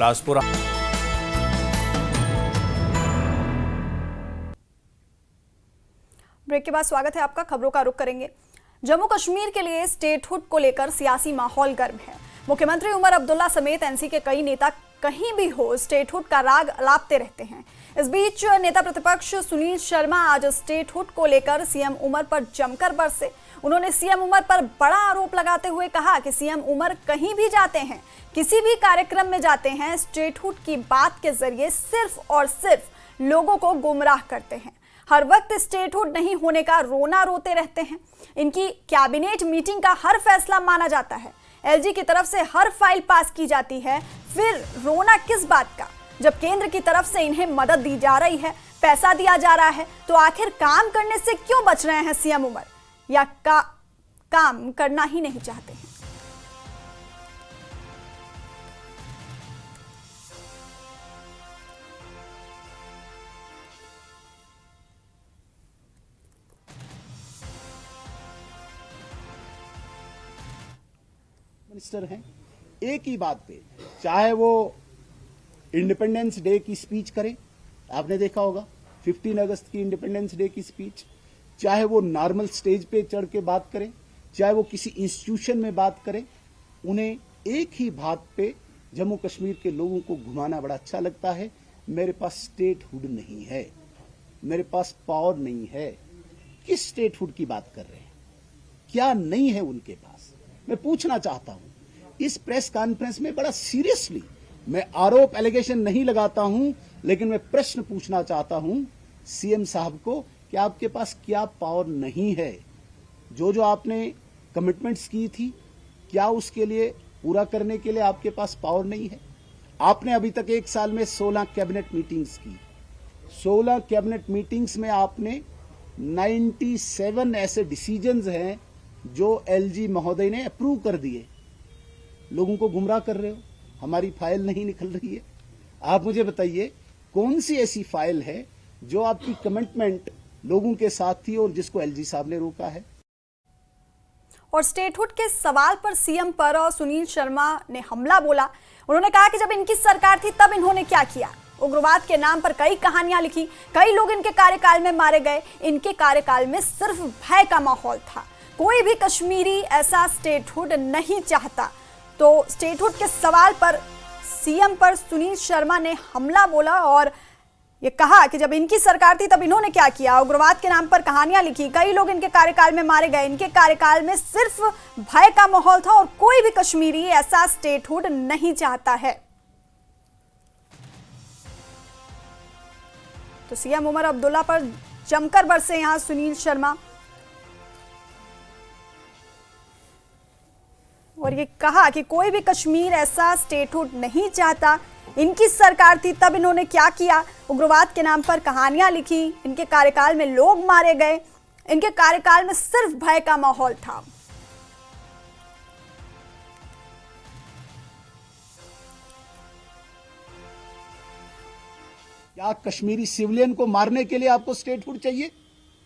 Bilaspur. Break के बाद स्वागत है आपका। खबरों का रुख करेंगे। जम्मू कश्मीर के लिए स्टेटहुड को लेकर सियासी माहौल गर्म है। मुख्यमंत्री उमर अब्दुल्ला समेत एनसी के कई नेता कहीं भी हो स्टेटहुड का राग अलापते रहते हैं। इस बीच नेता प्रतिपक्ष सुनील शर्मा आज स्टेटहुड को लेकर सीएम उमर पर जमकर बरसे। उन्होंने सीएम उमर पर बड़ा आरोप लगाते हुए कहा कि सीएम उमर कहीं भी जाते हैं, किसी भी कार्यक्रम में जाते हैं, स्टेटहुड की बात के जरिए सिर्फ और सिर्फ लोगों को गुमराह करते हैं। हर वक्त स्टेटहुड नहीं होने का रोना रोते रहते हैं। इनकी कैबिनेट मीटिंग का हर फैसला माना जाता है। एलजी की तरफ से हर फाइल पास की जाती है। फिर रोना किस बात का, जब केंद्र की तरफ से इन्हें मदद दी जा रही है, पैसा दिया जा रहा है, तो आखिर काम करने से क्यों बच रहे हैं सीएम उमर, या काम करना ही नहीं चाहते हैं? मिनिस्टर हैं एक ही बात पे, चाहे वो इंडिपेंडेंस डे की स्पीच करें, आपने देखा होगा 15 अगस्त की इंडिपेंडेंस डे की स्पीच, चाहे वो नॉर्मल स्टेज पे चढ़ के बात करें, चाहे वो किसी इंस्टीट्यूशन में बात करें, उन्हें एक ही बात पे जम्मू कश्मीर के लोगों को घुमाना बड़ा अच्छा लगता है। मेरे पास स्टेटहुड नहीं है, मेरे पास पावर नहीं है। किस स्टेटहुड की बात कर रहे हैं? क्या नहीं है उनके पास? मैं पूछना चाहता हूं इस प्रेस कॉन्फ्रेंस में बड़ा सीरियसली। मैं आरोप एलिगेशन नहीं लगाता हूं, लेकिन मैं प्रश्न पूछना चाहता हूं सीएम साहब को कि आपके पास क्या पावर नहीं है? जो आपने कमिटमेंट्स की थी, क्या उसके लिए पूरा करने के लिए आपके पास पावर नहीं है? आपने अभी तक एक साल में 16 कैबिनेट मीटिंग्स की। 16 कैबिनेट मीटिंग्स में आपने 97 ऐसे डिसीजंस हैं जो एलजी महोदय ने अप्रूव कर दिए। लोगों को गुमराह कर रहे हो, हमारी फाइल नहीं निकल रही है। आप मुझे बताइए कौन सी ऐसी फाइल है जो आपकी कमिटमेंट लोगों के साथ थी और जिसको एलजी साहब ने रोका है? और स्टेटहुड के सवाल पर सीएम पर सुनील शर्मा ने हमला बोला। उन्होंने कहा कि जब इनकी सरकार थी तब इन्होंने क्या किया। उग्रवाद के नाम पर कई कहानियां लिखी, कई लोग इनके कार्यकाल में मारे गए। इनके कार्यकाल में सिर्फ भय का माहौल था। कोई भी कश्मीरी ऐसा स्टेटहुड नहीं चाहता। तो स्टेटहुड के सवाल पर सीएम पर सुनील शर्मा ने हमला बोला और ये कहा कि जब इनकी सरकार थी तब इन्होंने क्या किया। उग्रवाद के नाम पर कहानियां लिखी, कई लोग इनके कार्यकाल में मारे गए। इनके कार्यकाल में सिर्फ भय का माहौल था और कोई भी कश्मीरी ऐसा स्टेटहुड नहीं चाहता है। तो सीएम उमर अब्दुल्ला पर जमकर बरसे यहां सुनील शर्मा और ये कहा कि कोई भी कश्मीर ऐसा स्टेटहुड नहीं चाहता। इनकी सरकार थी तब इन्होंने क्या किया। उग्रवाद के नाम पर कहानियां लिखी, इनके कार्यकाल में लोग मारे गए। इनके कार्यकाल में सिर्फ भय का माहौल था। क्या कश्मीरी सिविलियन को मारने के लिए आपको स्टेटहुड चाहिए?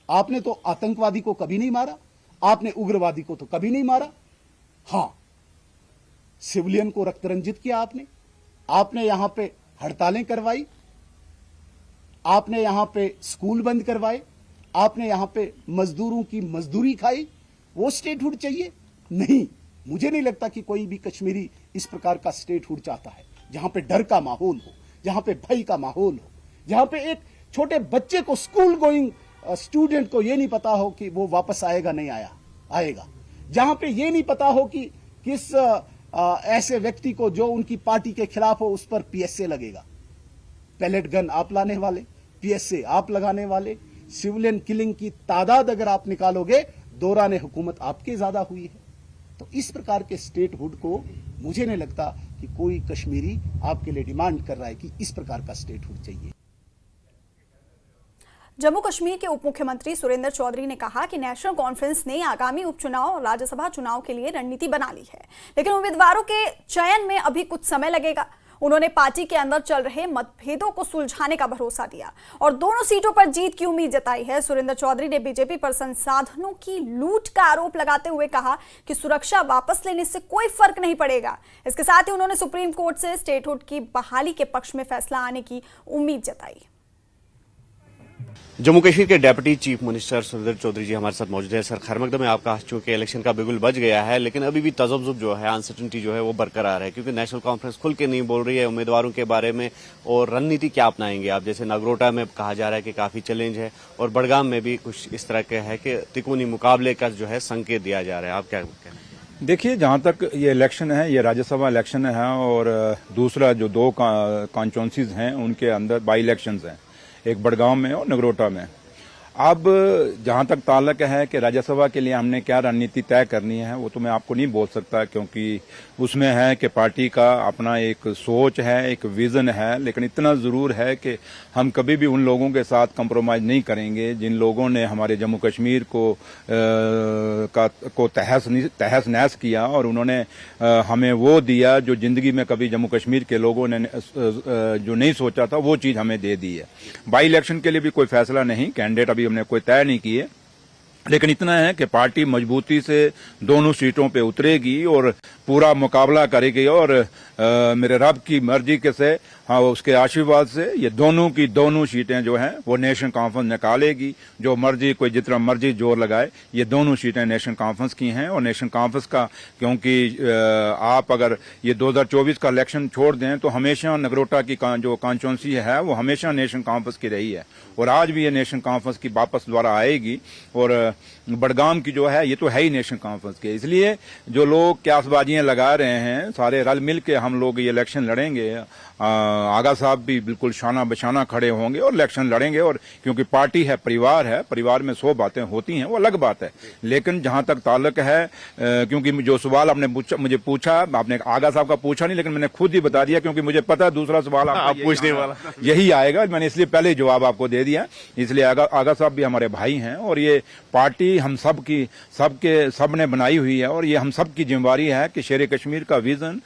आपने तो आतंकवादी को कभी नहीं मारा, आपने उग्रवादी को तो कभी नहीं मारा। हां, सिविलियन को रक्त रंजित किया आपने यहां पे हड़तालें करवाई, आपने यहां पे स्कूल बंद करवाए, आपने यहां पे मजदूरों की मजदूरी खाई। वो स्टेटहुड चाहिए? नहीं, मुझे नहीं लगता कि कोई भी कश्मीरी इस प्रकार का स्टेटहुड चाहता है, जहां पे डर का माहौल हो, जहां पे भय का माहौल हो, जहां पे एक छोटे बच्चे को, स्कूल गोइंग स्टूडेंट को ये नहीं पता हो कि वो वापस आएगा नहीं आएगा, जहां पे ये नहीं पता हो कि किस ऐसे व्यक्ति को जो उनकी पार्टी के खिलाफ हो उस पर पीएसए लगेगा। पैलेट गन आप लाने वाले, पीएसए आप लगाने वाले, सिविलियन किलिंग की तादाद अगर आप निकालोगे, दौरान हुकूमत आपके ज्यादा हुई है। तो इस प्रकार के स्टेटहुड को मुझे नहीं लगता कि कोई कश्मीरी आपके लिए डिमांड कर रहा है कि इस प्रकार का स्टेटहुड चाहिए। जम्मू कश्मीर के उप मुख्यमंत्री सुरेंद्र चौधरी ने कहा कि नेशनल कॉन्फ्रेंस ने आगामी उपचुनाव और राज्यसभा चुनाव के लिए रणनीति बना ली है, लेकिन उम्मीदवारों के चयन में अभी कुछ समय लगेगा। उन्होंने पार्टी के अंदर चल रहे मतभेदों को सुलझाने का भरोसा दिया और दोनों सीटों पर जीत की उम्मीद जताई है। सुरेंद्र चौधरी ने बीजेपी पर संसाधनों की लूट का आरोप लगाते हुए कहा कि सुरक्षा वापस लेने से कोई फर्क नहीं पड़ेगा। इसके साथ ही उन्होंने सुप्रीम कोर्ट से स्टेटहुड की बहाली के पक्ष में फैसला आने की उम्मीद जताई। जम्मू कश्मीर के deputy chief minister Surendra Choudhary ji हमारे साथ मौजूद है। सर, खैर मकदम में आपका चूंकि इलेक्शन का बिगुल बज गया है, लेकिन अभी भी तजब्जुब जो है, अनसर्टेनिटी जो है वो बरकरार है, क्योंकि नेशनल कॉन्फ्रेंस खुल के नहीं बोल रही है उम्मीदवारों के बारे में। और रणनीति क्या अपनाएंगे आप? जैसे नगरोटा में कहा जा रहा है कि काफी चैलेंज है और बड़गाम में भी कुछ इस तरह के है कि तिकोनी मुकाबले का जो है संकेत दिया जा रहा है। आप क्या कहते हैं? देखिए, जहां तक ये इलेक्शन है, ये राज्यसभा इलेक्शन है और दूसरा जो दो कॉन्स्टिट्यूंसीज हैं उनके अंदर बाई इलेक्शंस हैं, एक बड़गांव में और नगरोटा में। अब जहां तक ताल्लुक है कि राज्यसभा के लिए हमने क्या रणनीति तय करनी है, वो तो मैं आपको नहीं बोल सकता, क्योंकि उसमें है कि पार्टी का अपना एक सोच है, एक विजन है। लेकिन इतना जरूर है कि हम कभी भी उन लोगों के साथ कंप्रोमाइज नहीं करेंगे जिन लोगों ने हमारे जम्मू कश्मीर को तहस नहस किया और उन्होंने हमें वो दिया जो जिंदगी में कभी जम्मू कश्मीर के लोगों ने जो नहीं सोचा था, वो चीज हमें दे दी है। बाई इलेक्शन के लिए भी कोई फैसला नहीं, कैंडिडेट अभी हमने कोई तय नहीं किए, लेकिन इतना है कि पार्टी मजबूती से दोनों सीटों पे उतरेगी और पूरा मुकाबला करेगी और मेरे रब की मर्जी के से, हाँ, उसके आशीर्वाद से ये दोनों की दोनों सीटें जो हैं वो नेशनल कॉन्फ्रेंस निकालेगी। जो मर्जी कोई जितना मर्जी जोर लगाए, ये दोनों सीटें नेशनल कॉन्फ्रेंस की हैं। और नेशनल कॉन्फ्रेंस का, क्योंकि आप अगर ये 2024 का इलेक्शन छोड़ दें तो हमेशा नगरोटा की जो कॉन्स्टिट्यूंसी है वो हमेशा नेशनल कॉन्फ्रेंस की रही है और आज भी ये नेशनल कॉन्फ्रेंस की वापस दोबारा आएगी। और बड़गाम की जो है ये तो है ही नेशनल कॉन्फ्रेंस के। इसलिए जो लोग क्यासबाजियां लगा रहे हैं, सारे रल मिल के हम लोग ये इलेक्शन लड़ेंगे। आगा साहब भी बिल्कुल शाना बशाना खड़े होंगे और इलेक्शन लड़ेंगे। और क्योंकि पार्टी है, परिवार में 100 बातें होती हैं, वो अलग बात है। लेकिन जहां तक ताल्लुक है, क्योंकि जो सवाल आपने मुझे पूछा, आपने आगा साहब का पूछा नहीं, लेकिन मैंने खुद ही बता दिया, क्योंकि मुझे पता है दूसरा सवाल आप पूछने वाला यही आएगा। मैंने इसलिए पहले ही जवाब आपको दे दिया। इसलिए आगा साहब भी हमारे भाई हैं और ये पार्टी हम सब ने बनाई हुई है और ये हम सब की जिम्मेवारी है कि शेर कश्मीर का विजन,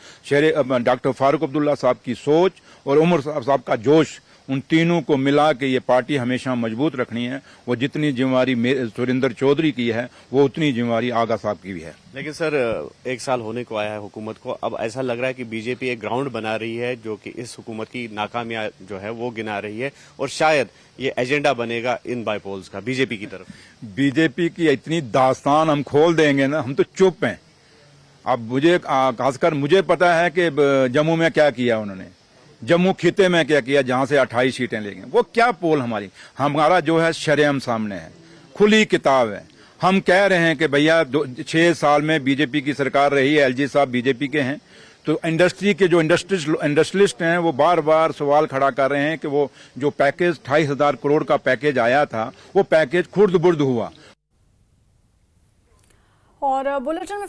डॉक्टर फारूक अब्दुल्ला साहब की सोच और उमर साहब का जोश, उन तीनों को मिला के ये पार्टी हमेशा मजबूत रखनी है। वो जितनी जिम्मेवारी सुरेंद्र चौधरी की है, वो उतनी जिम्मेवारी आगा साहब की भी है। लेकिन सर, 1 साल होने को आया है हुकूमत को। अब ऐसा लग रहा है कि बीजेपी एक ग्राउंड बना रही है जो कि इस हुकूमत की नाकामियां जो है वो गिना रही है और शायद ये एजेंडा बनेगा इन बाईपोल्स का बीजेपी की तरफ। बीजेपी की इतनी दास्तान हम खोल देंगे ना, हम तो चुप हैं। अब मुझे खासकर मुझे पता है कि जम्मू में क्या किया उन्होंने, जम्मू खिते में क्या किया, जहां से 28 सीटें ले गए। वो क्या पोल हमारा जो है शरेआम सामने है, खुली किताब है। हम कह रहे हैं कि भैया 6 साल में बीजेपी की सरकार रही है, एलजी साहब बीजेपी के हैं, तो इंडस्ट्री के जो इंडस्ट्रियलिस्ट हैं वो बार बार सवाल खड़ा कर रहे हैं कि वो जो पैकेज 28,000 करोड़ का पैकेज आया था, वो पैकेज खुर्द बुर्द हुआ। और बुलेटिन में